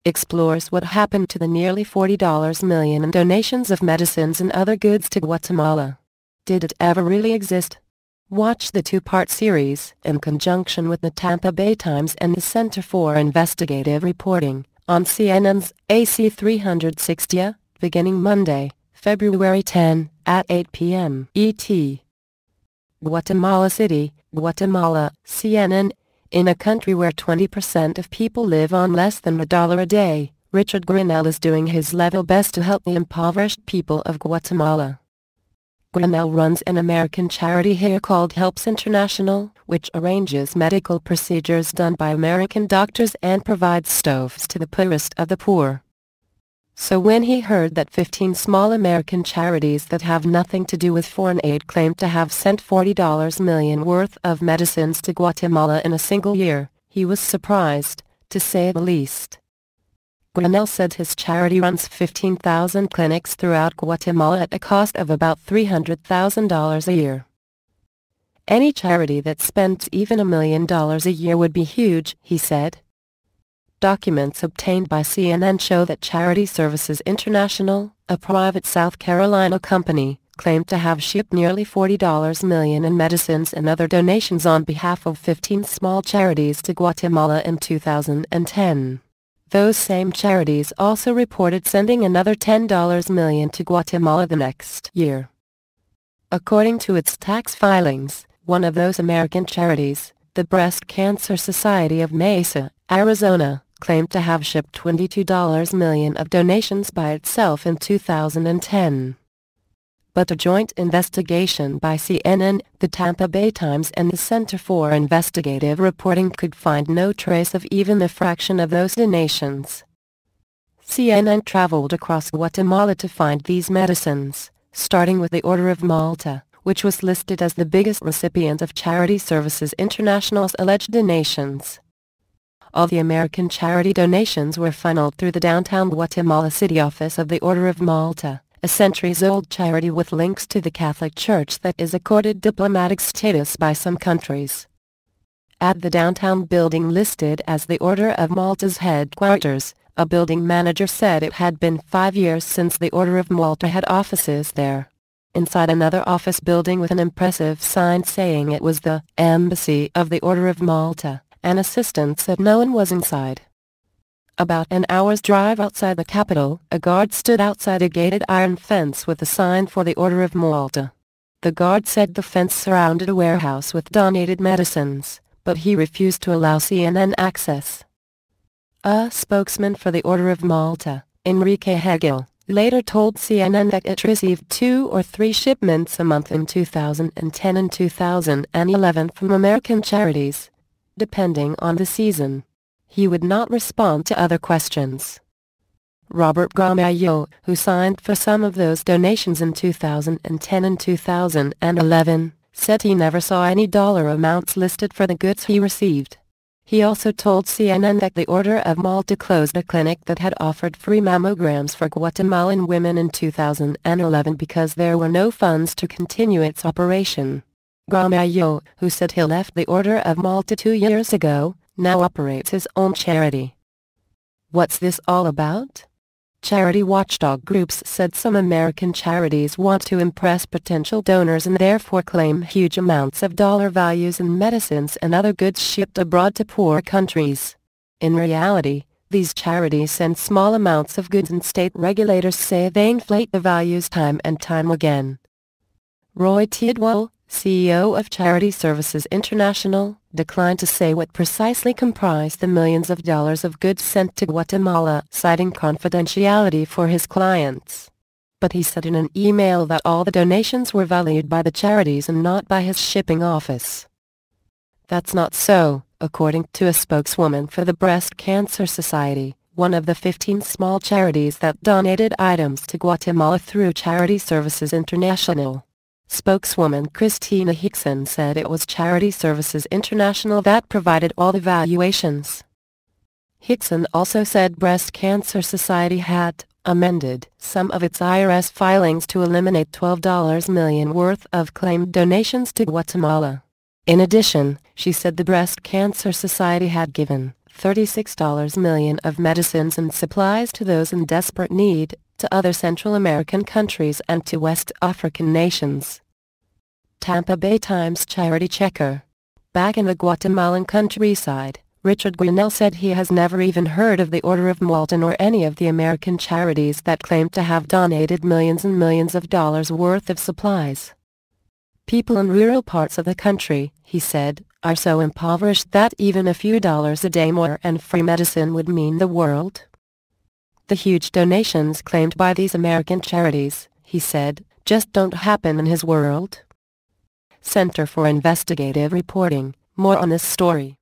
explores what happened to the nearly $40 million in donations of medicines and other goods to Guatemala. Did it ever really exist? Watch the two-part series in conjunction with the Tampa Bay Times and the Center for Investigative Reporting on CNN's AC 360, beginning Monday, February 10, at 8 p.m. ET. Guatemala City, Guatemala, CNN. In a country where 20% of people live on less than $1 a day, Richard Grenell is doing his level best to help the impoverished people of Guatemala. Grenell runs an American charity here called Helps International, which arranges medical procedures done by American doctors and provides stoves to the poorest of the poor. So when he heard that 15 small American charities that have nothing to do with foreign aid claimed to have sent $40 million worth of medicines to Guatemala in a single year, he was surprised, to say the least. Grenell said his charity runs 15,000 clinics throughout Guatemala at a cost of about $300,000 a year. Any charity that spends even $1 million a year would be huge, he said. Documents obtained by CNN show that Charity Services International, a private South Carolina company, claimed to have shipped nearly $40 million in medicines and other donations on behalf of 15 small charities to Guatemala in 2010. Those same charities also reported sending another $10 million to Guatemala the next year. According to its tax filings, one of those American charities, the Breast Cancer Society of Mesa, Arizona, claimed to have shipped $22 million of donations by itself in 2010. But a joint investigation by CNN, the Tampa Bay Times and the Center for Investigative Reporting could find no trace of even a fraction of those donations. CNN traveled across Guatemala to find these medicines, starting with the Order of Malta, which was listed as the biggest recipient of Charity Services International's alleged donations. All the American charity donations were funneled through the downtown Guatemala City office of the Order of Malta, a centuries-old charity with links to the Catholic Church that is accorded diplomatic status by some countries. At the downtown building listed as the Order of Malta's headquarters, a building manager said it had been 5 years since the Order of Malta had offices there. Inside another office building with an impressive sign saying it was the Embassy of the Order of Malta, an assistant said no one was inside. About an hour's drive outside the capital, a guard stood outside a gated iron fence with a sign for the Order of Malta. The guard said the fence surrounded a warehouse with donated medicines, but he refused to allow CNN access. A spokesman for the Order of Malta, Enrique Hegel, later told CNN that it received 2 or 3 shipments a month in 2010 and 2011 from American charities, depending on the season. He would not respond to other questions. Robert Gramayo, who signed for some of those donations in 2010 and 2011, said he never saw any dollar amounts listed for the goods he received. He also told CNN that the Order of Malta closed a clinic that had offered free mammograms for Guatemalan women in 2011 because there were no funds to continue its operation. Gramayo, who said he left the Order of Malta 2 years ago, now operates his own charity. What's this all about? Charity watchdog groups said some American charities want to impress potential donors and therefore claim huge amounts of dollar values in medicines and other goods shipped abroad to poor countries. In reality, these charities send small amounts of goods and state regulators say they inflate the values time and time again. Roy Tidwell, CEO of Charity Services International, declined to say what precisely comprised the millions of dollars of goods sent to Guatemala, citing confidentiality for his clients. But he said in an email that all the donations were valued by the charities and not by his shipping office. That's not so, according to a spokeswoman for the Breast Cancer Society, one of the 15 small charities that donated items to Guatemala through Charity Services International. Spokeswoman Christina Hickson said it was Charity Services International that provided all the valuations. Hickson also said Breast Cancer Society had amended some of its IRS filings to eliminate $12 million worth of claimed donations to Guatemala. In addition, she said the Breast Cancer Society had given $36 million of medicines and supplies to those in desperate need, to other Central American countries and to West African nations. Tampa Bay Times charity checker. Back in the Guatemalan countryside, Richard Grinnell said he has never even heard of the Order of Malta or any of the American charities that claim to have donated millions and millions of dollars worth of supplies. People in rural parts of the country, he said, are so impoverished that even a few dollars a day more and free medicine would mean the world. The huge donations claimed by these American charities, he said, just don't happen in his world. Center for Investigative Reporting, more on this story.